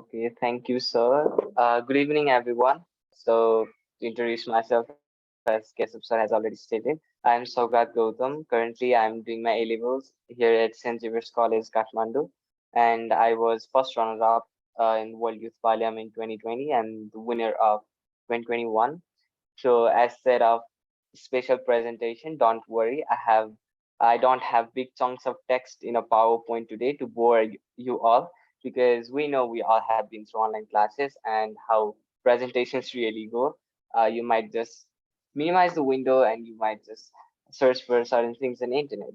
Okay, thank you, sir. Good evening, everyone. So, to introduce myself, as Kesab sir has already stated, I'm Saugat Gautam. Currently, I'm doing my A levels here at St. Xavier's College, Kathmandu, and I was first runner-up in World Youth Parliament 2020 and the winner of 2021. So, as said of special presentation, don't worry, I don't have big chunks of text in a PowerPoint today to bore you all because we know we all have been through online classes and how presentations really go. You might just minimize the window and you might just search for certain things on the internet.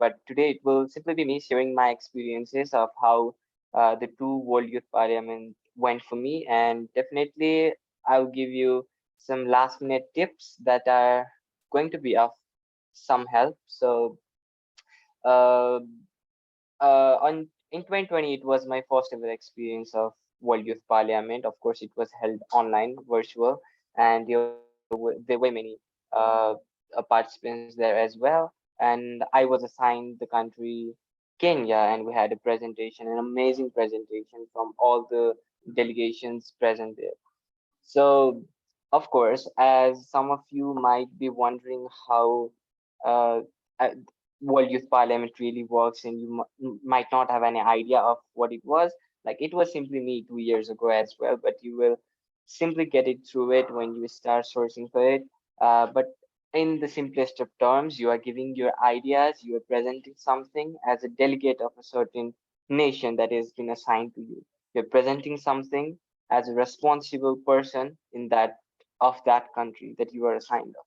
But today it will simply be me sharing my experiences of how the two World Youth Parliament went for me, and definitely I'll give you some last minute tips that are going to be of some help. So uh, on in 2020, it was my first ever experience of World Youth Parliament. Of course, it was held online, virtual, and there were many uh, participants there as well. And I was assigned the country Kenya, and we had a presentation, an amazing presentation from all the delegations present there. So, of course, as some of you might be wondering how uh, uh, World Youth Parliament really works, and you might not have any idea of what it was, like it was simply me 2 years ago as well, but you will simply get it through it when you start sourcing for it. But in the simplest of terms, you are giving your ideas, you are presenting something as a delegate of a certain nation that has been assigned to you. You're presenting something as a responsible person in that country that you are assigned of.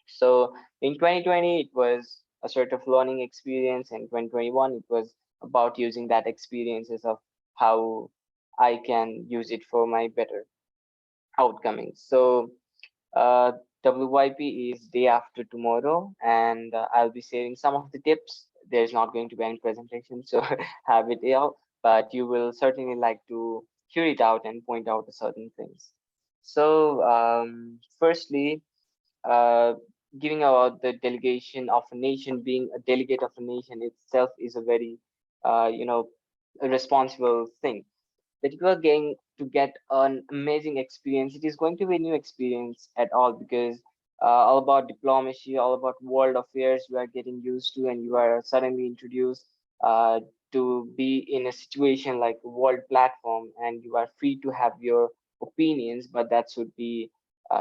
So in 2020 it was a sort of learning experience, and 2021 it was about using that experiences of how I can use it for my better outcoming. So uh, WYP is day after tomorrow, and I'll be sharing some of the tips. There's not going to be any presentation, so have it out, but you will certainly like to hear it out and point out certain things. So, firstly, uh, giving about the delegation of a nation, being a delegate of a nation itself is a very, you know, a responsible thing that you are going to get an amazing experience. It is going to be a new experience at all because all about diplomacy, all about world affairs you are getting used to, and you are suddenly introduced uh, to be in a situation like a world platform, and you are free to have your opinions, but that should be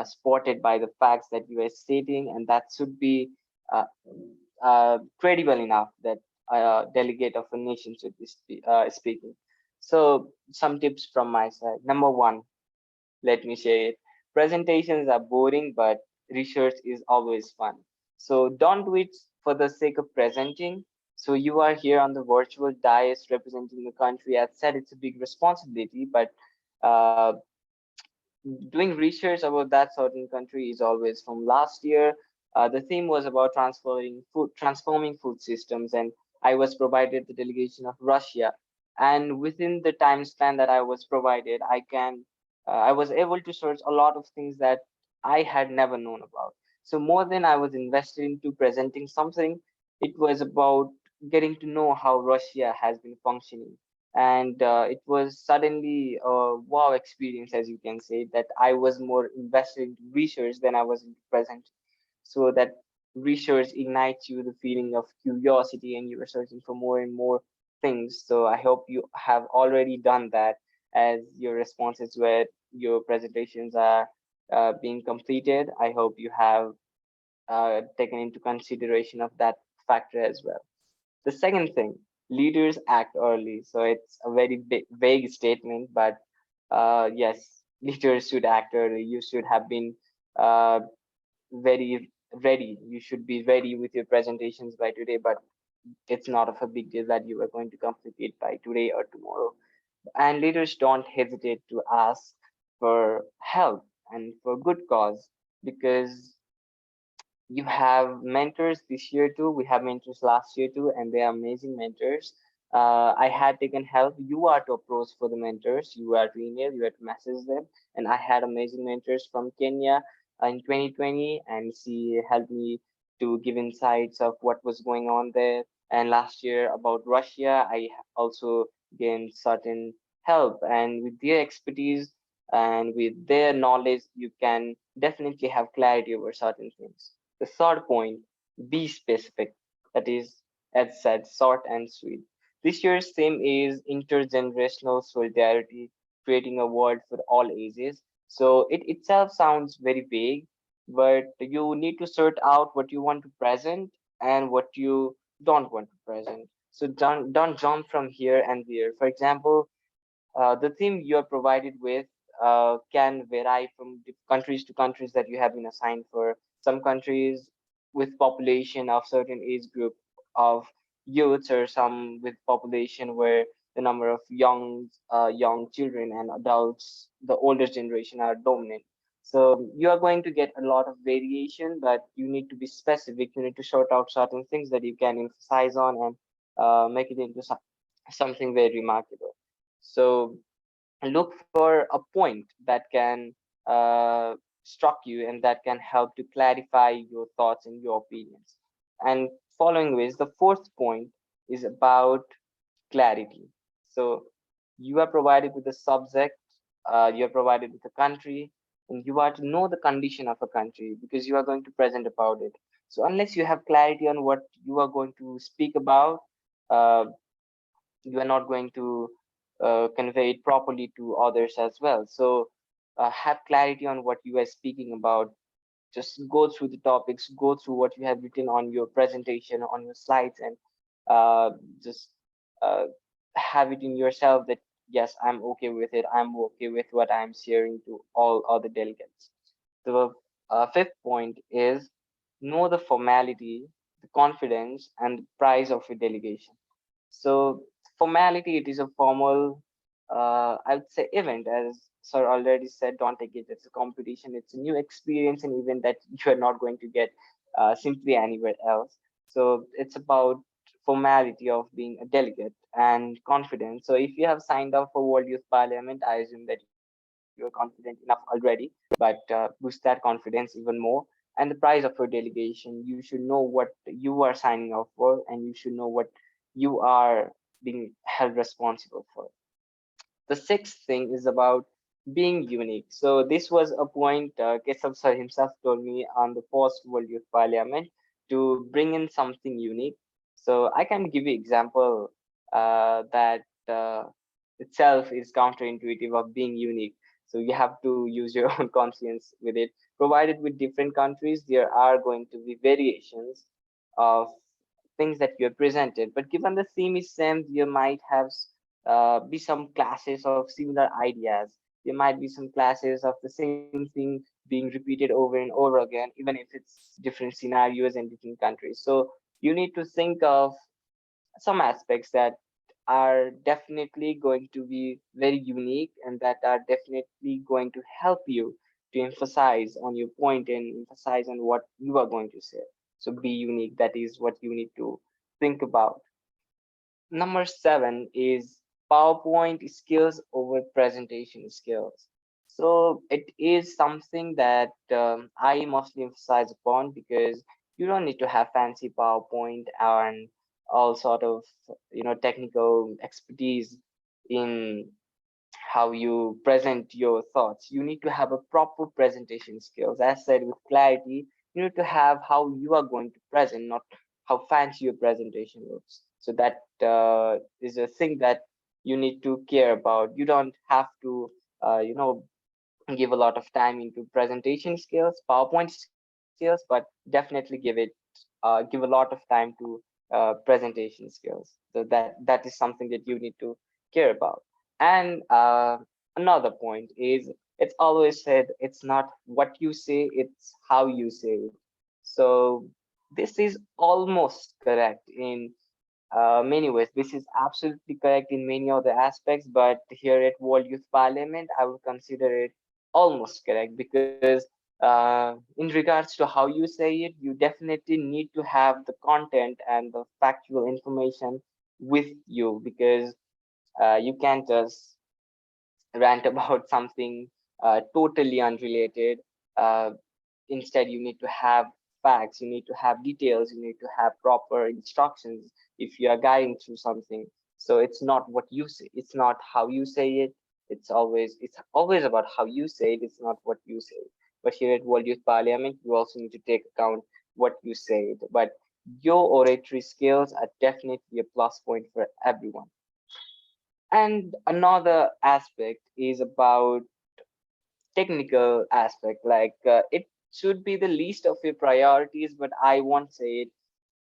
supported by the facts that you are stating, and that should be uh, credible enough that a delegate of a nation should be speaking. So, some tips from my side. Number one, let me share it. Presentations are boring, but research is always fun. So, don't do it for the sake of presenting. So, you are here on the virtual dais representing the country. As said, it's a big responsibility, but uh, doing research about that certain country is always from last year. The theme was about transforming food systems, and I was provided the delegation of Russia. And within the time span that I was provided, I was able to search a lot of things that I had never known about. So more than I was invested into presenting something, it was about getting to know how Russia has been functioning, and it was suddenly a wow experience, as you can say, that I was more invested into research than I was into present. So that research ignites you the feeling of curiosity, and you are searching for more and more things. So I hope you have already done that, as your responses where your presentations are being completed. I hope you have taken into consideration of that factor as well. The second thing, leaders act early. So it's a very vague statement, but yes, leaders should act early. You should have been uh, very ready. You should be ready with your presentations by today, but it's not of a big deal that you are going to complete it by today or tomorrow. And leaders don't hesitate to ask for help and for good cause, because you have mentors this year too. We have mentors last year too, and they are amazing mentors. I had taken help. You are to approach for the mentors. You are to email. You are to message them. And I had amazing mentors from Kenya in 2020, and she helped me to give insights of what was going on there. And last year about Russia, I also gained certain help and with their expertise and with their knowledge, you can definitely have clarity over certain things. The third point, be specific. That is, as said, short and sweet. This year's theme is intergenerational solidarity, creating a world for all ages. So it itself sounds very vague, but you need to sort out what you want to present and what you don't want to present. So don't jump from here and there. For example, the theme you are provided with can vary from countries to countries that you have been assigned for. Some countries with population of certain age group of youths, or some with population where the number of young children and adults, the older generation, are dominant. So you are going to get a lot of variation, but you need to be specific. You need to sort out certain things that you can emphasize on and make it into something very remarkable. So look for a point that can struck you and that can help to clarify your thoughts and your opinions. And following which, the fourth point is about clarity. So you are provided with a subject, you are provided with a country, and you are to know the condition of a country because you are going to present about it. So unless you have clarity on what you are going to speak about, uh, you are not going to convey it properly to others as well. So have clarity on what you are speaking about. Just go through the topics, go through what you have written on your presentation, on your slides, and just uh, have it in yourself that yes, I'm okay with it. I'm okay with what I'm sharing to all other delegates. The fifth point is know the formality, the confidence, and the price of your delegation. So formality, it is a formal, I would say, event. As sir already said, don't take it as a competition. It's a new experience and event that you are not going to get simply anywhere else. So it's about formality of being a delegate and confidence. So if you have signed up for World Youth Parliament, I assume that you're confident enough already, but boost that confidence even more. And the price of your delegation, you should know what you are signing up for, and you should know what you are being held responsible for. The sixth thing is about being unique. So this was a point Keshav sir himself told me on the post World Youth Parliament to bring in something unique. So I can give you example that itself is counterintuitive of being unique. So you have to use your own conscience with it. Provided with different countries, there are going to be variations of things that you are presented. But given the theme is same, you might have be some classes of similar ideas. There might be some classes of the same thing being repeated over and over again, even if it's different scenarios and different countries. So you need to think of some aspects that are definitely going to be very unique and that are definitely going to help you to emphasize on your point and emphasize on what you are going to say. So be unique. That is what you need to think about. Number seven is PowerPoint skills over presentation skills. So it is something that I mostly emphasize upon because you don't need to have fancy PowerPoint and all sort of technical expertise in how you present your thoughts. You need to have a proper presentation skills. As said, with clarity, you need to have how you are going to present, not how fancy your presentation looks. So that is a thing that you need to care about. You don't have to, give a lot of time into presentation skills, PowerPoint skills, but definitely give a lot of time to presentation skills. So that is something that you need to care about. And another point is it's always said it's not what you say, it's how you say it. So this is almost correct in many ways. This is absolutely correct in many other aspects, but here at World Youth Parliament, I would consider it almost correct because in regards to how you say it, you definitely need to have the content and the factual information with you because you can't just rant about something totally unrelated. Uh, Instead, you need to have facts, you need to have details, you need to have proper instructions if you are guiding through something. So it's not what you say, it's not how you say it. It's always about how you say it. It's not what you say. But here at World Youth Parliament, you also need to take account what you say. But your oratory skills are definitely a plus point for everyone. And another aspect is about technical aspect. Like it should be the least of your priorities, but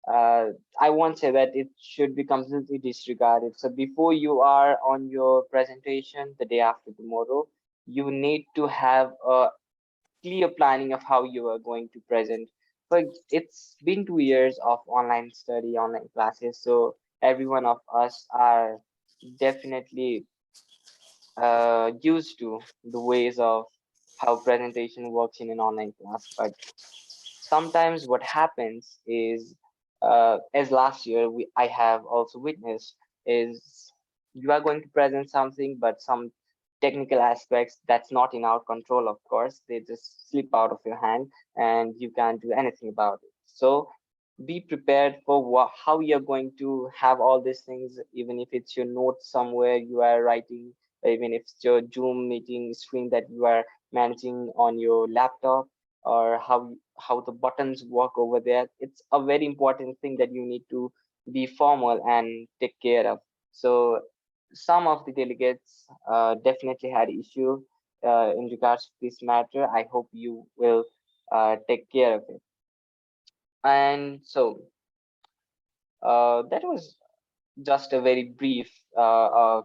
uh, I won't say that it should be completely disregarded. So before you are on your presentation the day after tomorrow, you need to have a clear planning of how you are going to present. But it's been 2 years of online study, online classes, so every one of us are definitely used to the ways of how presentation works in an online class. But sometimes what happens is, as last year I have also witnessed, is you are going to present something, but some technical aspects that's not in our control, of course, they just slip out of your hand and you can't do anything about it. So be prepared for how you're going to have all these things, even if it's your notes somewhere you are writing, or even if it's your Zoom meeting screen that you are managing on your laptop, or how the buttons work over there. It's a very important thing that you need to be formal and take care of. So some of the delegates definitely had issue in regards to this matter. I hope you will take care of it. And so that was just a very brief of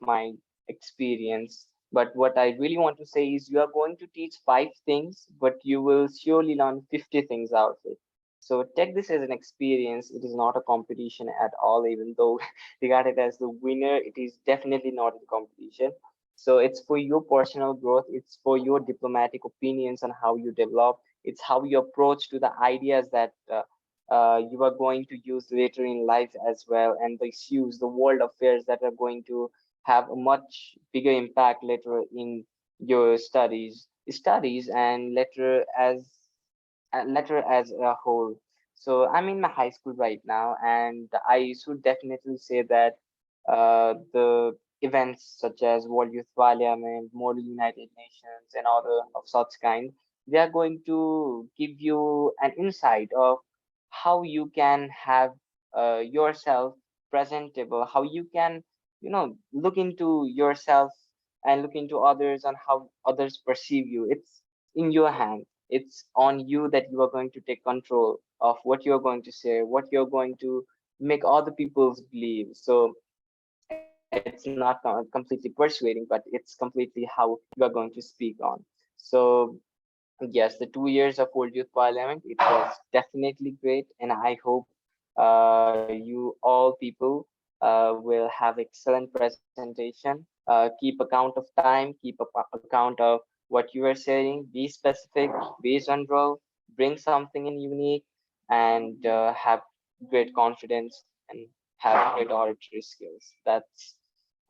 my experience. But what I really want to say is, you are going to teach 5 things, but you will surely learn 50 things out of it. So take this as an experience. It is not a competition at all, even though regarded as the winner, it is definitely not a competition. So it's for your personal growth. It's for your diplomatic opinions on how you develop. It's how you approach to the ideas that you are going to use later in life as well, and the issues, the world affairs that are going to have a much bigger impact later in your studies and later as a whole. So I'm in my high school right now, and I should definitely say that the events such as World Youth Parliament, Model United Nations, and other of such kind, they are going to give you an insight of how you can have yourself presentable, how you can, look into yourself and look into others and how others perceive you. It's in your hand. It's on you that you are going to take control of what you're going to say, what you're going to make other people's believe. So it's not completely persuading, but it's completely how you are going to speak on. So yes, the 2 years of World Youth Parliament, it was definitely great, and I hope you all people will have excellent presentation. Keep account of time, keep account of what you are saying, be specific, based on role, bring something in unique, and have great confidence and have great oratory skills. That's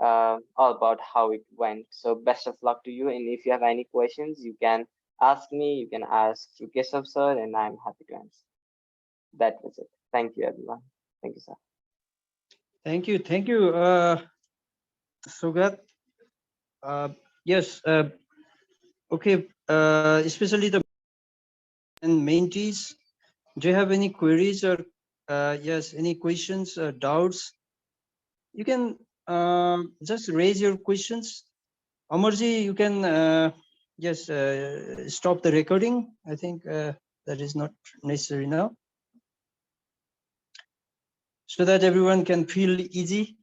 all about how it went. So best of luck to you. And if you have any questions, you can ask me, you can ask to Keshav sir, and I'm happy to answer. That was it. Thank you, everyone. Thank you, sir. Thank you, Saugat. Yes, okay, especially the and mentees. Do you have any queries or yes, any questions or doubts? You can just raise your questions. Amarji, you can yes stop the recording. I think that is not necessary now, so that everyone can feel easy.